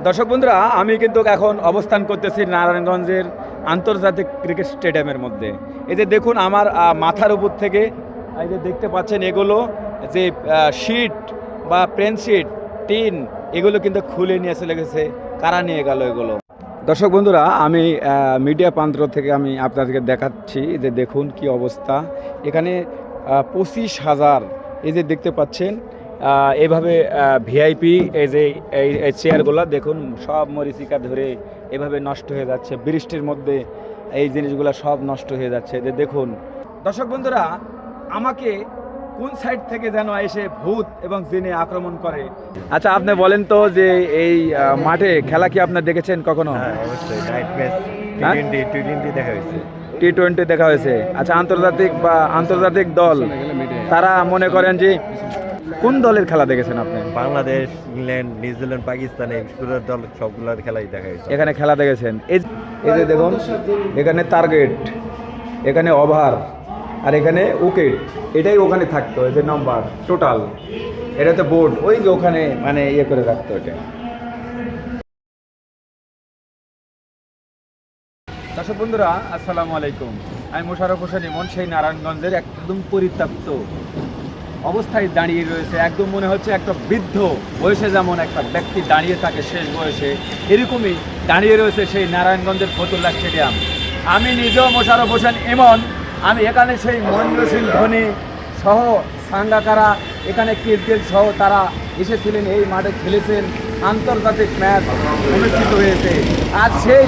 দর্শক বন্ধুরা, আমি কিন্তু এখন অবস্থান করতেছি নারায়ণগঞ্জের আন্তর্জাতিক ক্রিকেট স্টেডিয়ামের মধ্যে। এই যে দেখুন আমার মাথার উপর থেকে এই যে দেখতে পাচ্ছেন এগুলো যে শিট বা প্লেন শিট, টিন, এগুলো কিন্তু খুলে নিয়ে চলে গেছে। কারা নিয়ে গেল এগুলো? দর্শক বন্ধুরা, আমি মিডিয়া প্রান্ত থেকে আমি আপনাদেরকে দেখাচ্ছি যে দেখুন কি অবস্থা এখানে। 25,000 এই যে দেখতে পাচ্ছেন এভাবে ভিআইপি এই যে এই চেয়ারগুলো দেখুন সব মরিচিকা ধরে এভাবে নষ্ট হয়ে যাচ্ছে। বৃষ্টির মধ্যে এই জিনিসগুলো সব নষ্ট হয়ে যাচ্ছে। যে দেখুন দর্শক বন্ধুরা, আমাকে কোন সাইড থেকে যেন এসে ভূত এবং জিনে আক্রমণ করে। আচ্ছা, আপনি বলেন তো যে এই মাঠে খেলা কি আপনি দেখেছেন কখনো? হ্যাঁ, অবশ্যই নাইট ম্যাচ হ্যাঁ? টি-টোয়েন্টি দেখা হয়েছে। টি-20 দেখা হয়েছে। আচ্ছা, আন্তর্জাতিক দল তারা মনে করেন যে কোন দলের খেলা দেখেছেন আপনি? বাংলাদেশ, ইংল্যান্ড, নিউজিল্যান্ড, পাকিস্তান এগুলোর দল সবগুলোর খেলাই দেখা হয়েছে। এখানে খেলা দেখেছেন। এই যে দেখুন এখানে টার্গেট, এখানে ওভার, আর এখানে উইকেট। এটাই ওখানে থাকতো, এই যে নাম্বার টোটাল, এটা তো বোর্ড ওই যে ওখানে মানে ইয়ে করে রাখতো এটা। দর্শক বন্ধুরা, আসসালামু আলাইকুম। আমি মোশাররফ হোসেন ইমন, সেই নারায়ণগঞ্জের একদম পরিত্যক্ত অবস্থায় দাঁড়িয়ে রয়েছে। একদম মনে হচ্ছে একটা বৃদ্ধ বয়সে যেমন একটা ব্যক্তি দাঁড়িয়ে থাকে শেষ বয়সে, এরকমই দাঁড়িয়ে রয়েছে সেই নারায়ণগঞ্জের ফতুল্লা স্টেডিয়াম। আমি নিজেও মোশাররফ হোসেন ইমন। আমি এখানে সেই মহেন্দ্র সিং ধোনি সহ সাঙ্গাকারা, এখানে কেসগেল সহ তারা এসেছিলেন, এই মাঠে খেলেছেন, আন্তর্জাতিক ম্যাচ অনুষ্ঠিত হয়েছে। আর সেই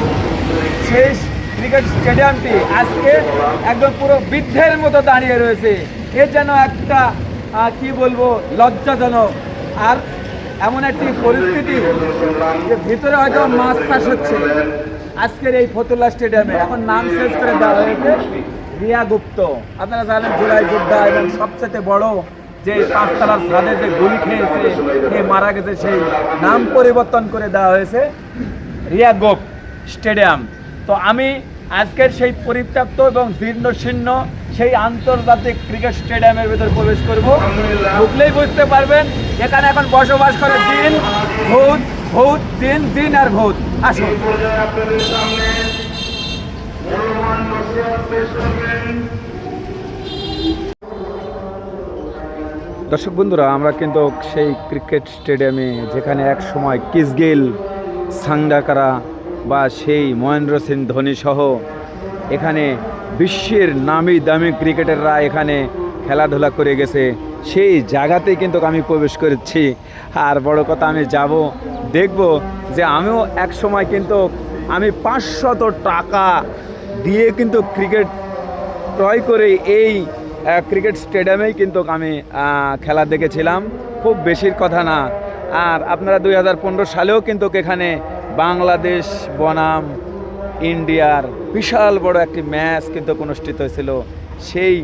ক্রিকেট স্টেডিয়ামটি আজকে একদম পুরো বৃদ্ধের মতো দাঁড়িয়ে রয়েছে। এ যেন একটা কি বলবো, লজ্জাজনক। আর এমন একটি পরিস্থিতি যে ভিতরে হয়তো মাছ চাষ হচ্ছে আজকের এই ফতুল্লা স্টেডিয়ামে। এখন নাম চেঞ্জ করে দেওয়া হয়েছে রিয়া গুপ্ত। আপনারা জানেন জুলাই যোদ্ধা এবং সবচেয়ে বড় যে 5 তলার ছাদে যে গুলি খেয়েছে, খেয়ে মারা গেছে, সেই নাম পরিবর্তন করে দেওয়া হয়েছে রিয়া গোপ স্টেডিয়াম। তো আমি আজকের সেই পরিত্যক্ত এবং জীর্ণ শীর্ণ সেই আন্তর্জাতিক ক্রিকেট স্টেডিয়ামের ভেতর প্রবেশ করব। ঢুকলেই বুঝতে পারবেন এখানে এখন বসবাস করে জিন, ভূত, ভূত, জিন, জিন আর ভূত। আসুন। দর্শক বন্ধুরা, আমরা কিন্তু সেই ক্রিকেট স্টেডিয়ামে যেখানে এক সময় কিসগেল, সাঙ্গাকারা বা সেই মহেন্দ্র সিং ধোনি সহ এখানে বিশ্বের নামি দামি ক্রিকেটাররা এখানে খেলাধুলা করে গেছে, সেই জায়গাতেই কিন্তু আমি প্রবেশ করেছি। আর বড় কথা, আমি যাব, দেখব যে আমিও এক সময় কিন্তু আমি 500 টাকা দিয়ে কিন্তু ক্রিকেট ক্রয় করে এই ক্রিকেট স্টেডিয়ামেই কিন্তু আমি খেলা দেখেছিলাম। খুব বেশির কথা না। আর আপনারা 2015 সালেও কিন্তু এখানে বাংলাদেশ বনাম ইন্ডিয়ার বিশাল বড় একটি ম্যাচ কিন্তু অনুষ্ঠিত হয়েছিল। সেই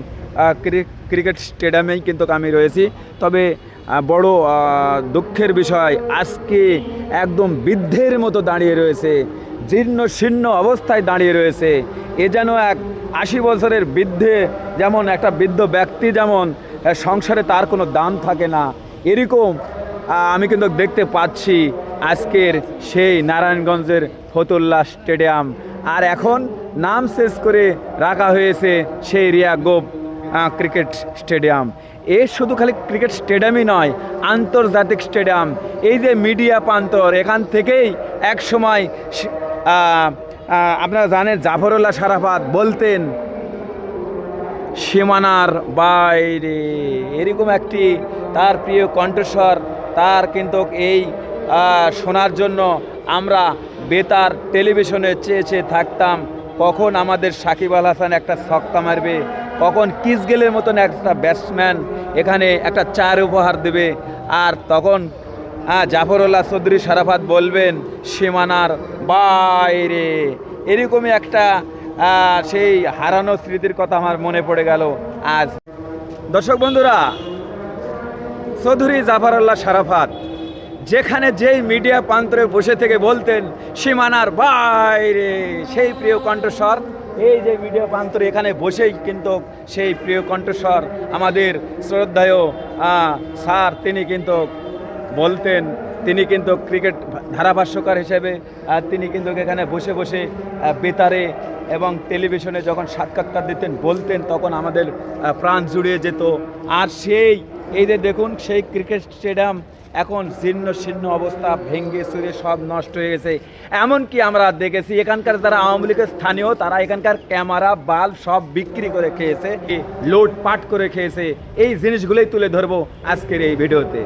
ক্রিকেট স্টেডিয়ামেই কিন্তু আমি রয়েছি। তবে বড় দুঃখের বিষয়, আজকে একদম বৃদ্ধের মতো দাঁড়িয়ে রয়েছে, জীর্ণ শীর্ণ অবস্থায় দাঁড়িয়ে রয়েছে। এ যেন এক 80 বছরের বৃদ্ধে, যেমন একটা বৃদ্ধ ব্যক্তি যেমন সংসারে তার কোনো দাম থাকে না, এরকম আমি কিন্তু দেখতে পাচ্ছি আজকের সেই নারায়ণগঞ্জের ফতুল্লা স্টেডিয়াম। আর এখন নাম চেঞ্জ করে রাখা হয়েছে সেই রিয়া গোপ ক্রিকেট স্টেডিয়াম। এ শুধু খালি ক্রিকেট স্টেডিয়ামই নয়, আন্তর্জাতিক স্টেডিয়াম। এই যে মিডিয়া প্রান্তর, এখান থেকেই এক সময় আপনারা জানেন জাফরুল্লাহ সারাফাত বলতেন সীমানার বাইরে, এরকম একটি তার প্রিয় কণ্ঠস্বর। তার কিন্তু এই শোনার জন্য আমরা বেতার টেলিভিশনে চেয়ে থাকতাম কখন আমাদের সাকিব আল হাসান একটা ছক্কা মারবে, কখন কিসগেলের মতন একটা ব্যাটসম্যান এখানে একটা 4 উপহার দেবে। আর তখন জাফরুল্লাহ চৌধুরী সারাফাত বলবেন সীমানার বাইরে। এরকমই একটা সেই হারানো স্মৃতির কথা আমার মনে পড়ে গেল আজ। দর্শক বন্ধুরা, চৌধুরী জাফরুল্লাহ সারাফাত যেখানে যেই মিডিয়া প্রান্তরে বসে থেকে বলতেন সীমানার বাইরে, সেই প্রিয় কণ্ঠস্বর এই যে মিডিয়া প্রান্তরে এখানে বসেই কিন্তু সেই প্রিয় কণ্ঠস্বর আমাদের শ্রদ্ধেয় স্যার তিনি কিন্তু বলতেন তিনি কিন্তু ক্রিকেট ধারাভাষ্যকার হিসেবে তিনি কিন্তু এখানে বসে বসে বেতারে এবং টেলিভিশনে যখন সাক্ষাৎকার দিতেন বলতেন তখন আমাদের প্রাণ জুড়িয়ে যেত। আর সেই এই যে দেখুন সেই ক্রিকেট স্টেডিয়াম এখন জীর্ণ শীর্ণ অবস্থা, ভেঙ্গে চুরে সব নষ্ট হয়ে গেছে। এমনকি আমরা দেখেছি এখানকার যারা আওয়ামী লীগের স্থানীয় তারা এখানকার ক্যামেরা বাল্ব সব বিক্রি করে খেয়েছে, লোটপাট করে খেয়েছে। এই জিনিসগুলোই তুলে ধরবো আজকের এই ভিডিওতে।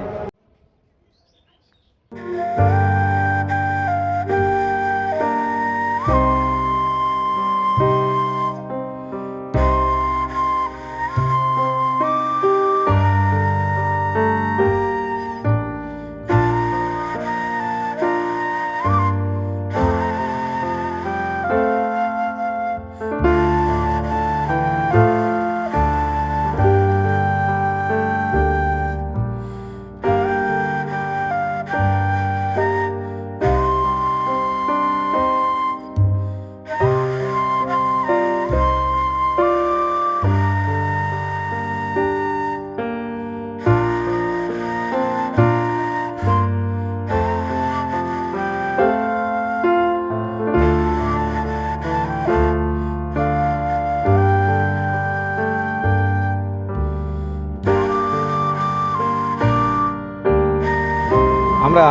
আমরা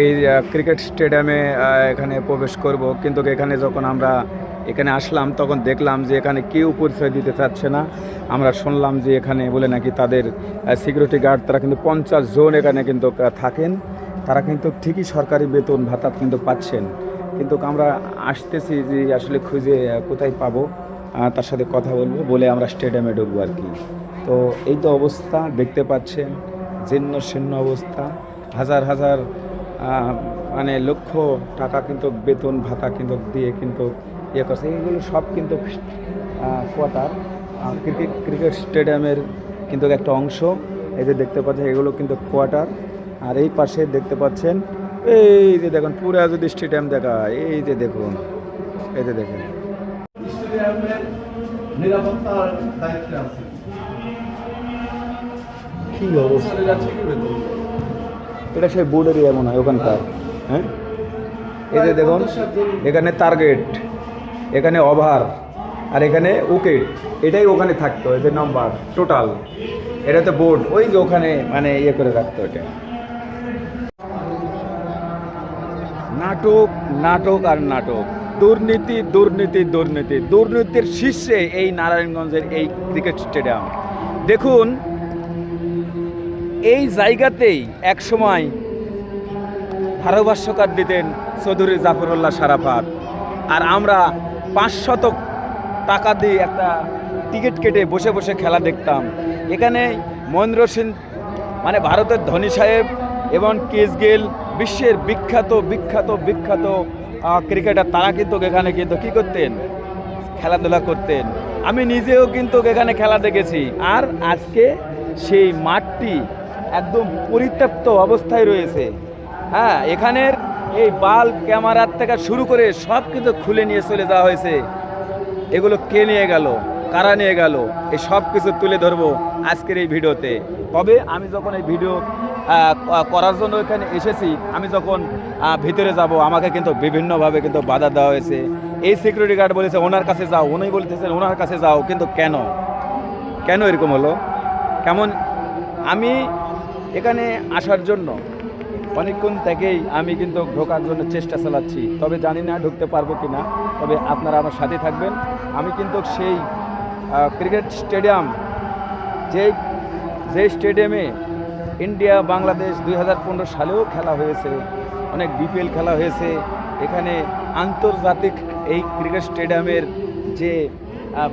এই ক্রিকেট স্টেডিয়ামে এখানে প্রবেশ করব, কিন্তু এখানে যখন আমরা এখানে আসলাম তখন দেখলাম যে এখানে কেউ পরিচয় দিতে চাচ্ছে না। আমরা শুনলাম যে এখানে বলে নাকি তাদের সিকিউরিটি গার্ড তারা কিন্তু 50 জন এখানে কিন্তু থাকেন, তারা কিন্তু ঠিকই সরকারি বেতন ভাতা কিন্তু পাচ্ছেন। কিন্তু আমরা আসতেছি যে আসলে খুঁজে কোথায় পাবো, তার সাথে কথা বলবো বলে আমরা স্টেডিয়ামে ঢুকবো আর কি। তো এই তো অবস্থা দেখতে পাচ্ছেন, জীর্ণ শীর্ণ অবস্থা। হাজার হাজার মানে লক্ষ টাকা কিন্তু বেতন ভাতা কিন্তু দিয়ে কিন্তু ইয়ে করছে। এইগুলো সব কিন্তু কোয়ার্টার ক্রিকেট স্টেডিয়ামের কিন্তু একটা অংশ। এই যে দেখতে পাচ্ছেন এগুলো কিন্তু কোয়ার্টার। আর এই পাশে দেখতে পাচ্ছেন এই যে দেখুন পুরা যদি স্টেডিয়াম দেখা হয়, এই যে দেখুন, এই যে দেখুন স্টেডিয়ামের নিরাপত্তার দায়িত্বে আছে। কি অবস্থা, এটা সেই বোর্ডের ইয়ে মনে হয় ওখানকার। হ্যাঁ, এই যে দেখুন এখানে টার্গেট, এখানে ওভার, আর এখানে উইকেট, এটাই ওখানে থাকতো। এই যে নাম্বার টোটাল, এটা তো বোর্ড ওই যে ওখানে মানে ইয়ে করে রাখতো। এটা নাটক নাটক আর নাটক, দুর্নীতি দুর্নীতি দুর্নীতি, দুর্নীতির শীর্ষে এই নারায়ণগঞ্জের এই ক্রিকেট স্টেডিয়াম। দেখুন এই জায়গাতেই এক সময় ধারাভাষ্যকার দিতেন চৌধুরী জাফরুল্লাহ সারাফাত, আর আমরা 500 টাকা দিয়ে একটা টিকিট কেটে বসে বসে খেলা দেখতাম। এখানে মহেন্দ্র সিং মানে ভারতের ধনী সাহেব এবং কেস গেল, বিশ্বের বিখ্যাত বিখ্যাত বিখ্যাত ক্রিকেটার, তারা কিন্তু এখানে কিন্তু কী করতেন, খেলাধুলা করতেন। আমি নিজেও কিন্তু এখানে খেলা দেখেছি। আর আজকে সেই মাঠটি একদম পরিত্যক্ত অবস্থায় রয়েছে। হ্যাঁ, এখানের এই বাল্ব ক্যামেরার থেকে শুরু করে সব কিন্তু খুলে নিয়ে চলে যাওয়া হয়েছে। এগুলো কে নিয়ে গেল, কারা নিয়ে গেল, এই সব কিছু তুলে ধরবো আজকের এই ভিডিওতে। তবে আমি যখন এই ভিডিও করার জন্য এখানে এসেছি, আমি যখন ভিতরে যাব আমাকে কিন্তু বিভিন্নভাবে কিন্তু বাধা দেওয়া হয়েছে। এই সিকিউরিটি গার্ড বলেছে ওনার কাছে যাও, উনি বলতেছেন ওনার কাছে যাও। কিন্তু কেন কেন এরকম হলো, কেমন? আমি এখানে আসার জন্য অনেকক্ষণ থেকেই আমি কিন্তু ঢোকার জন্য চেষ্টা চালাচ্ছি, তবে জানি না ঢুকতে পারবো কি না। তবে আপনারা আমার সাথে থাকবেন। আমি কিন্তু সেই ক্রিকেট স্টেডিয়াম যে স্টেডিয়ামে ইন্ডিয়া বাংলাদেশ 2015 সালেও খেলা হয়েছে, অনেক বিপিএল খেলা হয়েছে। এখানে আন্তর্জাতিক এই ক্রিকেট স্টেডিয়ামের যে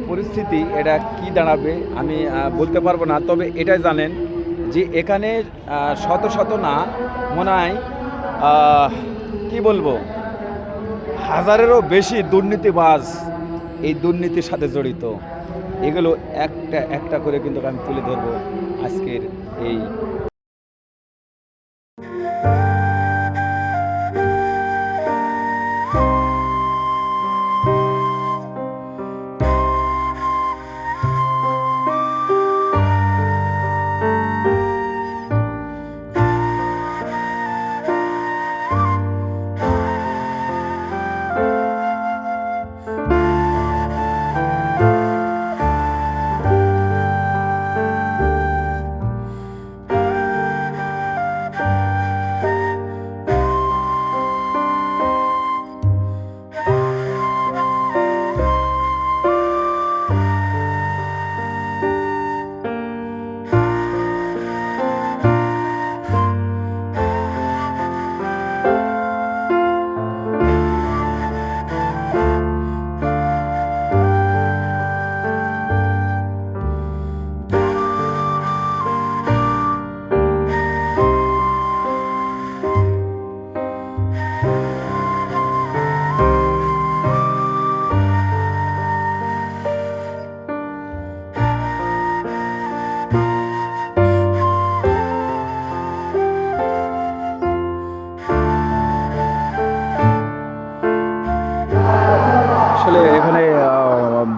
পরিস্থিতি, এটা কি দাঁড়াবে আমি বলতে পারবো না। তবে এটাই জানেন যে এখানে শত শত না, মনে হয় কী বলবো, হাজারেরও বেশি দুর্নীতিবাজ এই দুর্নীতির সাথে জড়িত। এগুলো একটা একটা করে কিন্তু আমি তুলে ধরবো আজকের এই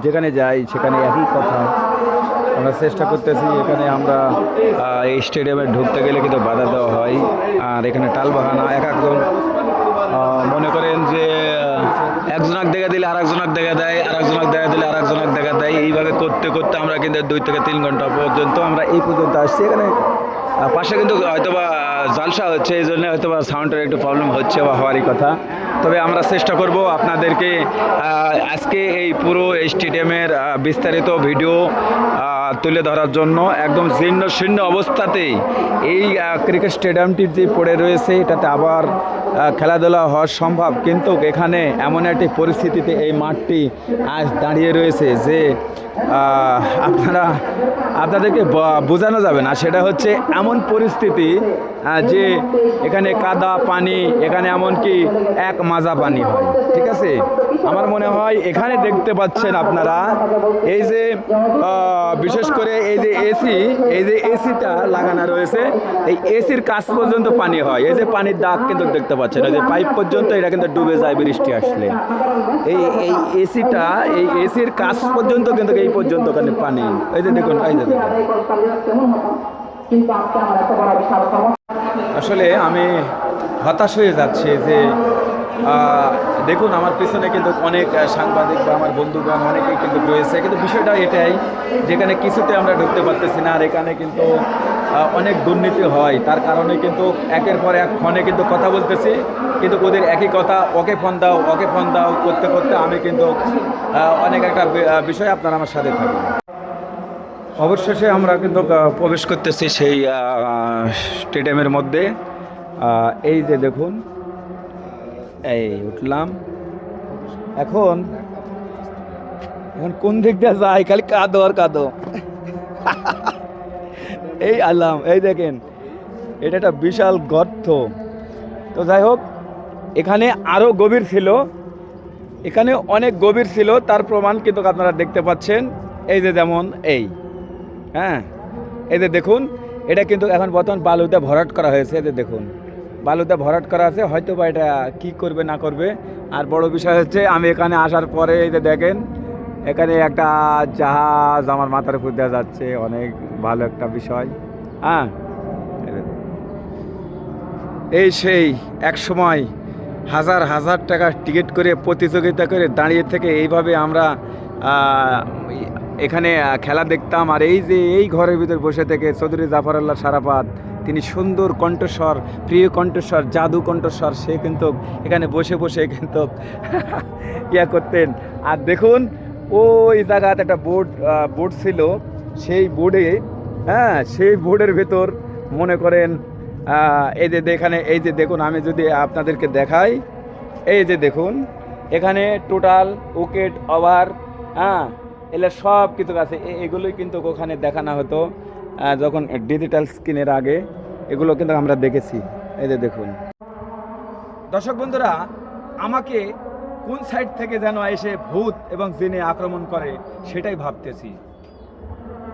যেখানে যাই সেখানে একই কথা, আমরা চেষ্টা করতেছি। এখানে আমরা এই স্টেডিয়ামে ঢুকতে গেলে কিন্তু বাধা দেওয়া হয়, আর এখানে টালবাহানা এক একজন মনে করেন যে একজনক দেখা দিলে আরেকজনক দেখা দেয়, আরেকজনক দেখা দিলে আরেকজনক দেখা দেয়, এইভাবে করতে করতে আমরা কিন্তু 2 থেকে 3 ঘন্টা পর্যন্ত আমরা এই পর্যন্ত আসছি। এখানে পাশে কিন্তু হয়তোবা জালসা হচ্ছে, এই জন্য হয়তোবা সাউন্ডের একটু প্রবলেম হচ্ছে বা হওয়ারই কথা। তবে আমরা চেষ্টা করব আপনাদেরকে আজকে এই পুরো স্টেডিয়ামের বিস্তারিত ভিডিও তুলে ধরার জন্য। একদম জীর্ণ শীর্ণ অবস্থাতেই এই ক্রিকেট স্টেডিয়ামটি যে পড়ে রয়েছে, এটাতে আবার খেলাধুলা হওয়া সম্ভব, কিন্তু এখানে এমন একটি পরিস্থিতিতে এই মাঠটি আজ দাঁড়িয়ে রয়েছে যে আপনাদেরকে বোঝানো যাবে না। সেটা হচ্ছে এমন পরিস্থিতি যে এখানে কাদা পানি, এখানে এমনকি এক মাজা পানি হয়, ঠিক আছে। আমার মনে হয় এখানে দেখতে পাচ্ছেন আপনারা এই যে বিশেষ করে এই যে এসিটা লাগানো রয়েছে, এই এসির কাছ পর্যন্ত পানি হয়। এই যে পানির দাগ কিন্তু দেখতে পাচ্ছেন, এই যে পাইপ পর্যন্ত এটা কিন্তু ডুবে যায় বৃষ্টি আসলে। এই এসিটা, এই এসির কাছ পর্যন্ত কিন্তু এই পর্যন্ত ওখানে পানি। এই যে দেখুন, এই যে দেখুন, আসলে আমি হতাশ হয়ে যাচ্ছি যে দেখুন আমার পিছনে কিন্তু অনেক সাংবাদিক বা আমার বন্ধুগণ অনেকেই কিন্তু রয়েছে, কিন্তু বিষয়টা এটাই, যেখানে কিছুতে আমরা ঢুকতে পারতেছি না। আর এখানে কিন্তু অনেক দুর্নীতি হয়, তার কারণে কিন্তু একের পর এক ফোনে কিন্তু কথা বলতেছি, কিন্তু ওদের একই কথা, ওকে ফোন দাও, ওকে ফোন দাও করতে করতে আমি কিন্তু অনেক একটা বিষয় আপনারা আমার সাথে থাকবেন। অবশেষে আমরা কিন্তু প্রবেশ করতেছি সেই স্টেডিয়ামের মধ্যে। এই যে দেখুন, এই উঠলাম, এখন কোন দিক দিয়ে যাই, খালি কাদো আর কাদো। এই আলাম, এই দেখেন, এটা একটা বিশাল গর্ত। তো যাই হোক, এখানে আরও গভীর ছিল, এখানে অনেক গভীর ছিল, তার প্রমাণ কিন্তু আপনারা দেখতে পাচ্ছেন। এই যে যেমন হ্যাঁ, এই যে দেখুন, এটা কিন্তু এখন বর্তমান বালুতে ভরাট করা হয়েছে। এই যে দেখুন, বালুতে ভরাট করা আছে, হয়তো বা এটা কী করবে না করবে। আর বড় বিষয় হচ্ছে, আমি এখানে আসার পরে এই যে দেখেন, এখানে একটা জাহাজ আমার মাথার উপর দেওয়া যাচ্ছে, অনেক ভালো একটা বিষয়। হ্যাঁ, এই সেই এক সময় হাজার হাজার টাকা টিকিট করে প্রতিযোগিতা করে দাঁড়িয়ে থেকে এইভাবে আমরা এখানে খেলা দেখতাম। আর এই যে এই ঘরের ভিতর বসে থেকে চৌধুরী জাফরুল্লাহ সারাফাত, তিনি সুন্দর কণ্ঠস্বর, প্রিয় কণ্ঠস্বর, জাদু কণ্ঠস্বর, সে কিন্তু এখানে বসে বসে কিন্তু ইয়া করতেন। আর দেখুন, ওই জায়গাতে একটা বোর্ড ছিল, সেই বোর্ডে, হ্যাঁ, সেই বোর্ডের ভেতর মনে করেন এই যে এখানে, এই যে দেখুন, আমি যদি আপনাদেরকে দেখাই, এই যে দেখুন, এখানে টোটাল উইকেট, ওভার, হ্যাঁ, এগুলো সব কিছু আছে। এগুলোই কিন্তু ওখানে দেখানো হতো যখন ডিজিটাল স্ক্রিনের আগে, এগুলো কিন্তু আমরা দেখেছি। এই যে দেখুন, দর্শক বন্ধুরা, আমাকে কোন সাইড থেকে যেন এসে ভূত এবং জিনে আক্রমণ করে সেটাই ভাবতেছি।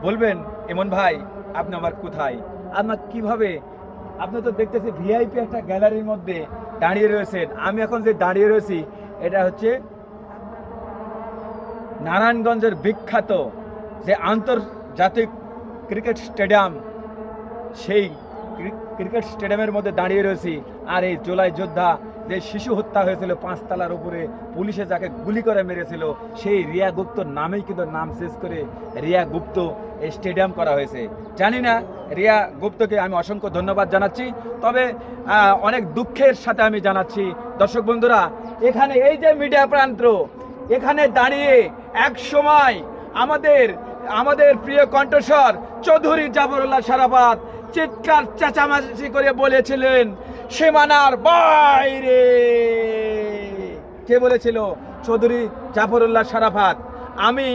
বলবেন এমন ভাই, আপনি আমার কোথায়, আপনার কিভাবে, আপনি তো দেখতেছি ভিআইপি একটা গ্যালারির মধ্যে দাঁড়িয়ে রয়েছেন। আমি এখন যে দাঁড়িয়ে রয়েছি, এটা হচ্ছে নারায়ণগঞ্জের বিখ্যাত যে আন্তর্জাতিক ক্রিকেট স্টেডিয়াম, সেই ক্রিকেট স্টেডিয়ামের মধ্যে দাঁড়িয়ে রয়েছি। আর এই জুলাই যোদ্ধা যে শিশু হত্যা হয়েছিল 5 তলার উপরে, পুলিশে যাকে গুলি করে মেরেছিল, সেই রিয়া গুপ্তর নামেই কিন্তু নাম শেষ করে রিয়া গুপ্ত স্টেডিয়াম করা হয়েছে। জানি না, রিয়া গুপ্তকে আমি অসংখ্য ধন্যবাদ জানাচ্ছি। তবে অনেক দুঃখের সাথে আমি জানাচ্ছি, দর্শক বন্ধুরা, এখানে এই যে মিডিয়া প্রান্ত, এখানে দাঁড়িয়ে এক সময় আমাদের প্রিয় কণ্ঠস্বর চৌধুরী জাফরুল্লাহ সারাফাত চিৎকার চেঁচামেচি করে বলেছিলেন, সীমানার বাইরে। কে বলেছিল? চৌধুরী জাফরুল্লাহ সারাফাত। আমি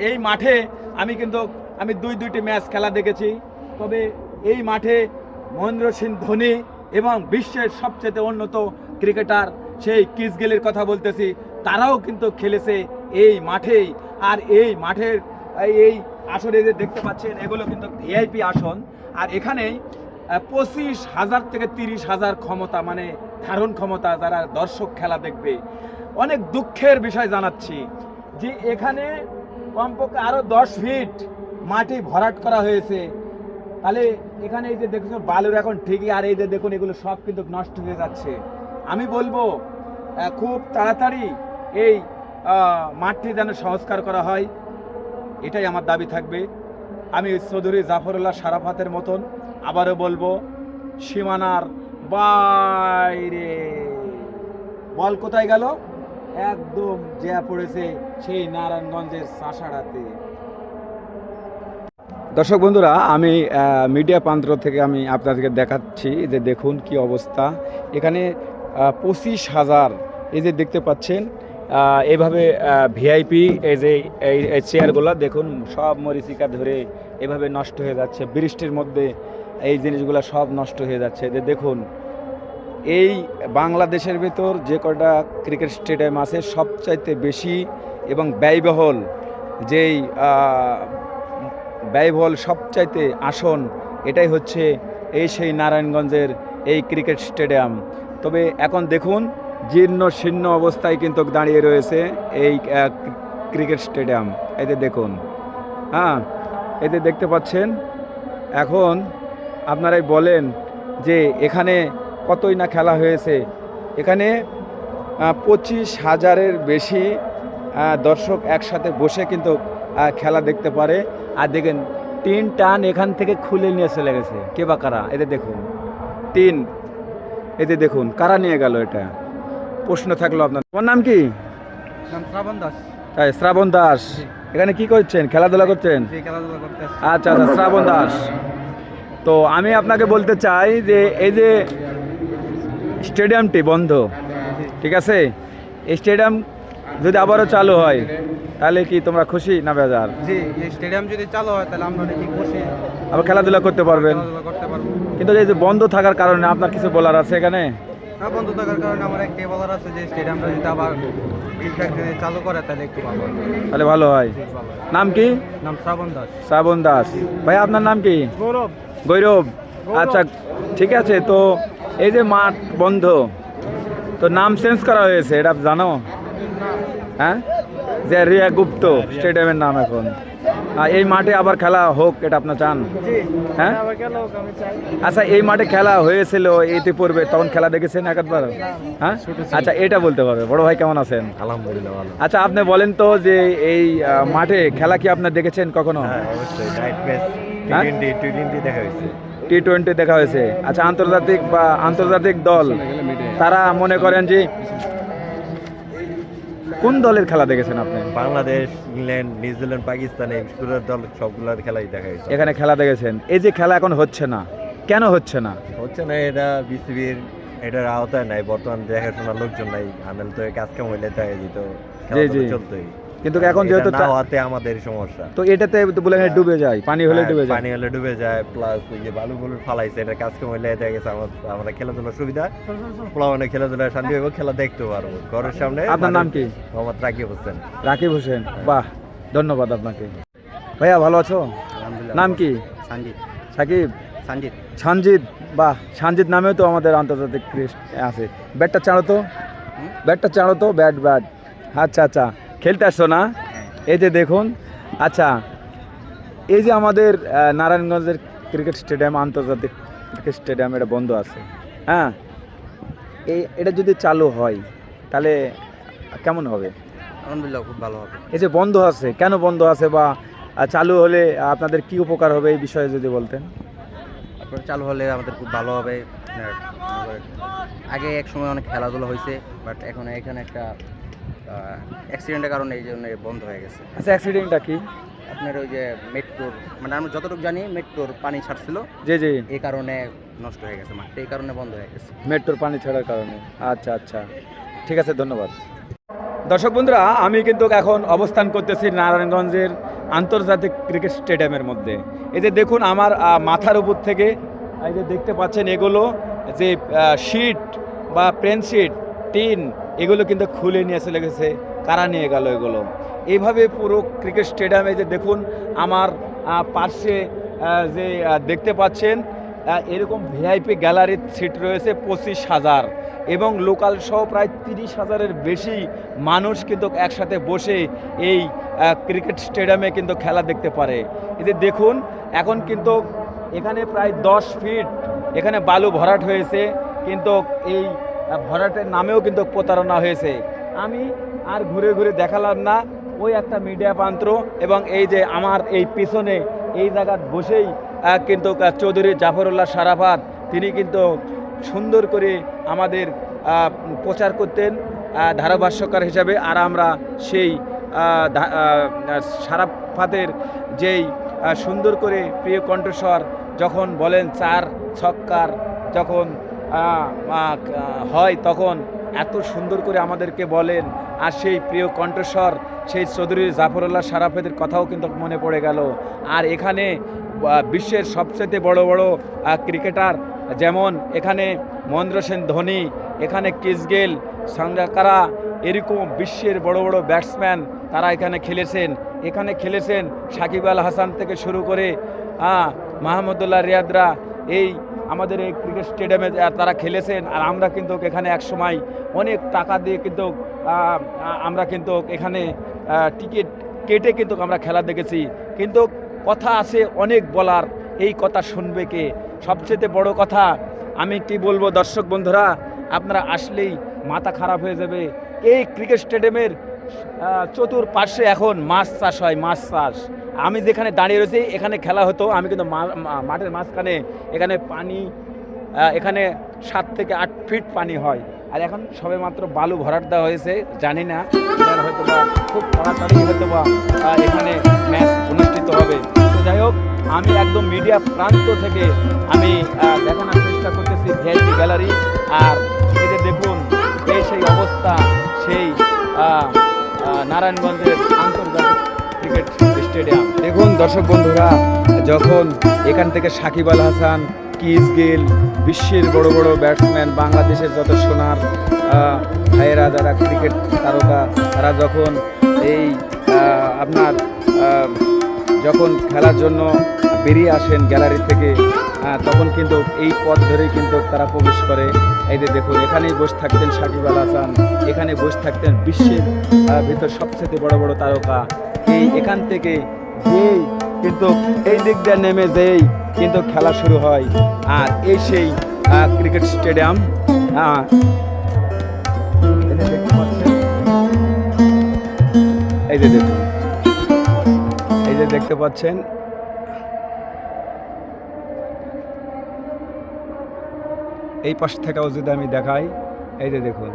এই মাঠে আমি দুইটি ম্যাচ খেলা দেখেছি। তবে এই মাঠে মহেন্দ্র সিং ধোনি এবং বিশ্বের সবচেয়ে উন্নত ক্রিকেটার সেই ক্রিস গেলের কথা বলতেছি, তারাও কিন্তু খেলেছে এই মাঠেই। আর এই মাঠের এই আসরে যে দেখতে পাচ্ছেন, এগুলো কিন্তু ভিআইপি আসন। আর এখানে 25,000 থেকে 30,000 ক্ষমতা, মানে ধারণ ক্ষমতা, যারা দর্শক খেলা দেখবে, অনেক দুঃখের বিষয় জানাচ্ছি যে এখানে কমপক্ষে আরও 10 ফিট মাটি ভরাট করা হয়েছে। তাহলে এখানে এই যে দেখুন বালুর এখন ঠিকই, আর এই যে দেখুন এগুলো সব কিন্তু নষ্ট হয়ে যাচ্ছে। আমি বলবো খুব তাড়াতাড়ি এই মাঠটি যেন সংস্কার করা হয়, এটাই আমার দাবি থাকবে। আমি চৌধুরী জাফরুল্লাহ সারাফাতের মতন আবারও বলবো, সীমানার বাইরে বল কোথায় গেল, একদম যে পড়েছে সেই নারায়ণগঞ্জের চাষাড়াতে। দর্শক বন্ধুরা, আমি মিডিয়া প্রান্ত থেকে আমি আপনাদেরকে দেখাচ্ছি যে দেখুন কি অবস্থা। এখানে 25,000 এই যে দেখতে পাচ্ছেন এইভাবে ভিআইপি এই যে এই চেয়ারগুলো দেখুন সব মরিচিকা ধরে এভাবে নষ্ট হয়ে যাচ্ছে। বৃষ্টির মধ্যে এই জিনিসগুলো সব নষ্ট হয়ে যাচ্ছে। যে দেখুন এই বাংলাদেশের ভেতর যে কটা ক্রিকেট স্টেডিয়াম আছে সবচাইতে বেশি এবং ব্যয়বহুল, যেই ব্যয়বহুল সবচাইতে আসন, এটাই হচ্ছে এই সেই নারায়ণগঞ্জের এই ক্রিকেট স্টেডিয়াম। তবে এখন দেখুন জীর্ণ শীর্ণ অবস্থায় কিন্তু দাঁড়িয়ে রয়েছে এই ক্রিকেট স্টেডিয়াম। এতে দেখুন, হ্যাঁ এতে দেখতে পাচ্ছেন। এখন আপনারাই বলেন যে এখানে কতই না খেলা হয়েছে। এখানে 25,000-এর বেশি দর্শক একসাথে বসে কিন্তু খেলা দেখতে পারে। আর দেখেন টিন টান এখান থেকে খুলে নিয়ে চলে গেছে, কে বা কারা, এতে দেখুন টিন, এতে দেখুন কারা নিয়ে গেল। এটা প্রশ্ন থাকলো আপনার। তোমার নাম কি? নাম শ্রাবণ দাস। তাই, শ্রাবণ দাস। এখানে কি করছেন, খেলাধুলা করছেন? খেলাধুলা করতে আসছি। আচ্ছা আচ্ছা, শ্রাবণ দাস। তো আমি আপনাকে বলতে চাই যে এই যে স্টেডিয়ামটি বন্ধ, ঠিক আছে, এই স্টেডিয়াম যদি আবারও চালু হয় তাহলে কি তোমরা খুশি না বেজার? জি, এই স্টেডিয়াম যদি চালু হয় তাহলে আমরা অনেক খুশি, আবার খেলাধুলা করতে পারবেন। খেলাধুলা করতে পারবো। কিন্তু এই যে বন্ধ থাকার কারণে আপনার কিছু বলার আছে এখানে? হ্যাঁ, বন্ধ থাকার কারণে আমার একটাই বলার আছে যে স্টেডিয়ামটা যদি আবার ঠিকঠাক যদি চালু করে তাহলে একটু ভালো হয়। তাহলে ভালো হয়। নাম কি? নাম শ্রাবণ দাস। শ্রাবণ দাস। ভাই আপনার নাম কি? গৌরব। গৈরব। আচ্ছা ঠিক আছে। তো এই যে মাঠ বন্ধ, তো নাম চেঞ্জ করা হয়েছে, এটা জানো? হ্যাঁ, যে রিয়া গুপ্ত স্টেডিয়ামের নাম এখন। এই মাঠে আবার খেলা হোক, এটা আপনার চান? হ্যাঁ, আচ্ছা এই মাঠে খেলা হয়েছিল ইতিপূর্বে, তখন খেলা দেখেছেন একবার? হ্যাঁ, আচ্ছা এটা বলতে পারবে। বড় ভাই কেমন আছেন? আলহামদুলিল্লাহ ভালো। আচ্ছা আপনি বলেন তো যে এই মাঠে খেলা কি আপনার দেখেছেন কখনো? হ্যাঁ অবশ্যই, নাইট ম্যাচ হ্যাঁ? টি20 দেখা হয়েছে। টি20 দেখা হয়েছে। আচ্ছা আন্তর্জাতিক দল তারা মনে করেন যে কোন দলের খেলা দেখেছেন আপনি? বাংলাদেশ, ইংল্যান্ড, নিউজিল্যান্ড, পাকিস্তান এই ক্রিকেট দল সবগুলোর খেলাই দেখা হয়েছে। এখানে খেলা দেখেছেন। এই যে খেলা এখন হচ্ছে না, কেন হচ্ছে না? হচ্ছে না, এটা বিসিবির এটার আওতায় নাই, বর্তমান দেখাশোনার লোকজন নাই। আনাল তো কাজ কাম হইলে তাই যেত, খেলা জি। চলতোই। কিন্তু এখন যেহেতু না হওয়াতে আমাদের সমস্যা। তো এটাতে তো বলে ডুবে যায়, পানি হলে ডুবে যায়। পানি হলে ডুবে যায়, প্লাস ওই যে বালু ফালাইছে, এটা কাজ কাম হইলে দেখা গেছে আমরা খেলাধুলার সুবিধা, মানে খেলাধুলা শান্তি হবে, খেলা দেখতে পারবো ঘরের সামনে। আপনার নাম কি? মোহাম্মদ রাকিব হোসেন। রাকিব হোসেন। বাহ, ধন্যবাদ আপনাকে। ভাইয়া ভালো আছো? নাম কি? সঞ্জিত। সাকিব? সঞ্জিত। সঞ্জিত। বাহ, সঞ্জিত নামেও তো আমাদের আন্তর্জাতিক ক্রিকেট আছে। ব্যাটটা চাড়ো তো, ব্যাট। আচ্ছা আচ্ছা, খেলতে আসছো না? এই যে দেখুন, আচ্ছা এই যে আমাদের নারায়ণগঞ্জের ক্রিকেট স্টেডিয়াম, আন্তর্জাতিক ক্রিকেট স্টেডিয়াম, এটা বন্ধ আছে। হ্যাঁ, এটা যদি চালু হয় তাহলে কেমন হবে? আলহামদুলিল্লাহ, খুব ভালো হবে। এই যে বন্ধ আছে, কেন বন্ধ আছে বা চালু হলে আপনাদের কি উপকার হবে এই বিষয়ে যদি বলতেন। আপনার চালু হলে আমাদের খুব ভালো হবে। আগে এক সময় অনেক খেলাধুলা হয়েছে, বাট এখন এখানে একটা অ্যাক্সিডেন্টের কারণে এই জন্য বন্ধ হয়ে গেছে। আচ্ছা, অ্যাক্সিডেন্টটা কি? আপনার ওই যে মেট্রোর, মানে আমরা যতটুকু জানি মেট্রোর পানি ছাড়ছিল, জি এই কারণে নষ্ট হয়ে গেছে মাঠটা, এই কারণে বন্ধ হয়ে গেছে। মেট্রোর পানি ছাড়ার কারণে। আচ্ছা আচ্ছা, ঠিক আছে, ধন্যবাদ। দর্শক বন্ধুরা, আমি কিন্তু এখন অবস্থান করতেছি নারায়ণগঞ্জের আন্তর্জাতিক ক্রিকেট স্টেডিয়ামের মধ্যে। এই যে দেখুন আমার মাথার উপর থেকে এই যে দেখতে পাচ্ছেন এগুলো যে শিট বা প্লেন শিট, টিন, এগুলো কিন্তু খুলে নিয়ে চলে গেছে। কারা নিয়ে গেল এগুলো? এইভাবে পুরো ক্রিকেট স্টেডিয়ামে যে দেখুন আমার পাশে যে দেখতে পাচ্ছেন এরকম ভিআইপি গ্যালারির সিট রয়েছে 25,000। এবং লোকাল সহ প্রায় 30,000-এর বেশি মানুষ কিন্তু একসাথে বসে এই ক্রিকেট স্টেডিয়ামে কিন্তু খেলা দেখতে পারে। এই যে দেখুন এখন কিন্তু এখানে প্রায় 10 ফিট এখানে বালু ভরাট হয়েছে, কিন্তু এই ভরাটের নামেও কিন্তু প্রতারণা হয়েছে। আমি আর ঘুরে ঘুরে দেখালাম না, ওই একটা মিডিয়া পান্ত্র এবং এই যে আমার এই পিছনে এই জায়গায় বসেই কিন্তু চৌধুরী জাফরুল্লাহ সারাফাত তিনি কিন্তু সুন্দর করে আমাদের প্রচার করতেন ধারাভাষ্যকার হিসাবে। আর আমরা সেই সারাফাতের যেই সুন্দর করে প্রিয় কণ্ঠস্বর যখন বলেন 4 ছক্কার যখন হয় তখন এত সুন্দর করে আমাদেরকে বলেন, আর সেই প্রিয় কণ্ঠস্বর সেই চৌধুরী জাফরুল্লাহ সারাফাতের কথাও কিন্তু মনে পড়ে গেল। আর এখানে বিশ্বের সবচেয়ে বড় বড় ক্রিকেটার যেমন এখানে মহেন্দ্র সিং ধোনি, এখানে ক্রিস গেল, সাঙ্গাকারা, এরকম বিশ্বের বড় বড় ব্যাটসম্যান তারা এখানে খেলেছেন সাকিব আল হাসান থেকে শুরু করে মাহমুদুল্লাহ রিয়াদরা এই আমাদের এই ক্রিকেট স্টেডিয়ামে তারা খেলেছেন। আর আমরা কিন্তু এখানে এক সময় অনেক টাকা দিয়ে কিন্তু আমরা কিন্তু এখানে টিকিট কেটে কিন্তু আমরা খেলা দেখেছি। কিন্তু কথা আছে অনেক বলার, এই কথা শুনবে কে? সবচেয়ে বড় কথা আমি কি বলবো দর্শক বন্ধুরা, আপনারা আসলেই মাথা খারাপ হয়ে যাবে। এই ক্রিকেট স্টেডিয়ামের চতুর্পাশে এখন মাছ চাষ হয়, মাছ চাষ। আমি যেখানে দাঁড়িয়ে রয়েছি এখানে খেলা হতো, আমি কিন্তু মাঠের মাঝখানে এখানে পানি এখানে 7 থেকে 8 ফিট পানি হয়। আর এখন সবে মাত্র বালু ভরাট দেওয়া হয়েছে, জানি না হয়তো বা খুব তাড়াতাড়ি হয়তো বা এখানে ম্যাচ অনুষ্ঠিত হবে। তো যাই হোক, আমি একদম মিডিয়া প্রান্ত থেকে আমি দেখানোর চেষ্টা করতেছি ভিআইপি গ্যালারি। আর এই যে দেখুন এই সেই অবস্থা, সেই নারায়ণগঞ্জের আন্তর্জাতিক ক্রিকেট স্টেডিয়াম। দেখুন দর্শক বন্ধুরা, যখন এখান থেকে সাকিব আল হাসান, ক্রিস গেল, বিশ্বের বড় বড় ব্যাটসম্যান, বাংলাদেশের যত সোনার ভাইয়েরা যারা ক্রিকেট তারকা, তারা যখন এই আপনার যখন খেলার জন্য বেরিয়ে আসেন গ্যালারি থেকে, তখন কিন্তু এই পথ ধরেই কিন্তু তারা প্রবেশ করে। এই যে দেখুন এখানেই বসে থাকতেন সাকিব আল হাসান, এখানে বসে থাকতেন বিশ্বের ভিতর সবচেয়ে বড় বড় তারকা। এখান থেকে যেই কিন্তু এই দিক দিয়ে নেমে যেই কিন্তু খেলা শুরু হয়। আর এই সেই ক্রিকেট স্টেডিয়াম এই যে দেখুন, এই যে দেখতে পাচ্ছেন এই পাশ থেকেও যদি আমি দেখাই, এই যে দেখুন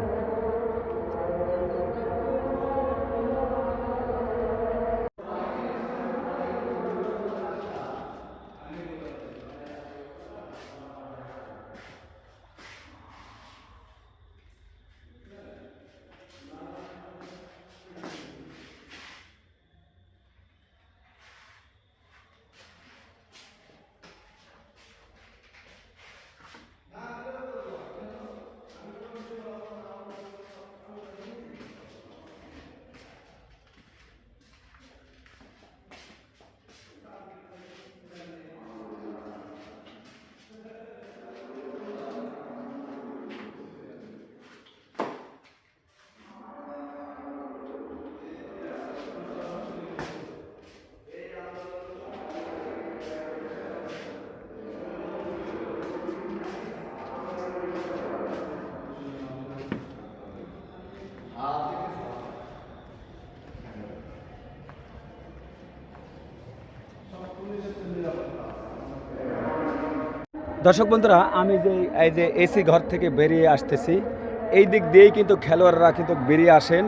দর্শক বন্ধুরা, আমি যে এই যে এসি ঘর থেকে বেরিয়ে আসতেছি, এই দিক দিয়েই কিন্তু খেলোয়াড়রা কিন্তু বেরিয়ে আসেন।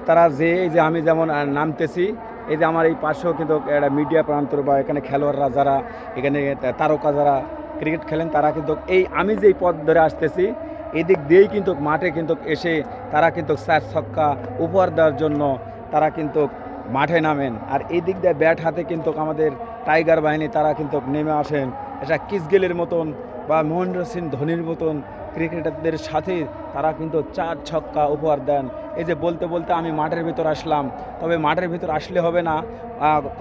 তারা যে এই যে আমি যেমন নামতেছি, এই যে আমার এই পাশেও কিন্তু একটা মিডিয়া প্রান্তর বা এখানে খেলোয়াড়রা যারা এখানে তারকা যারা ক্রিকেট খেলেন, তারা কিন্তু এই আমি যেই পথ ধরে আসতেছি এই দিক দিয়েই কিন্তু মাঠে কিন্তু এসে তারা কিন্তু 4 ছক্কা উপহার দেওয়ার জন্য তারা কিন্তু মাঠে নামেন। আর এই দিক দিয়ে ব্যাট হাতে কিন্তু আমাদের টাইগার বাহিনী তারা কিন্তু নেমে আসেন। এটা ক্রিস গেলের মতন বা মহেন্দ্র সিং ধোনির মতন ক্রিকেটারদের সাথে তারা কিন্তু 4 ছক্কা উপহার দেন। এই যে বলতে বলতে আমি মাঠের ভিতর আসলাম, তবে মাঠের ভিতর আসলে হবে না,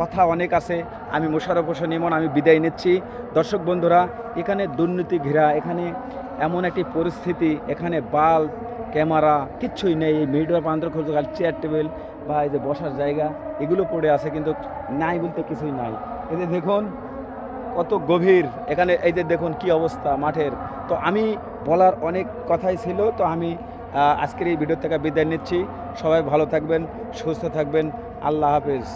কথা অনেক আছে। আমি মোশাররফ হোসেন ইমন, আমি বিদায় নিচ্ছি। দর্শক বন্ধুরা, এখানে দুর্নীতি ঘেরা, এখানে এমন একটি পরিস্থিতি, এখানে বাল্ব ক্যামেরা কিচ্ছুই নেই। এই মিডিয়া প্রান্তর খোঁজ চেয়ার টেবিল বা এই যে বসার জায়গা এগুলো পড়ে আছে, কিন্তু নাই বলতে কিছুই নাই। এই যে দেখুন কত গভীর এখানে, এই যে দেখুন কি অবস্থা মাঠের। তো আমি বলার অনেক কথাই ছিল, তো আমি আজকের এই ভিডিও থেকে বিদায় নিচ্ছি। সবাই ভালো থাকবেন, সুস্থ থাকবেন, আল্লাহ হাফেজ।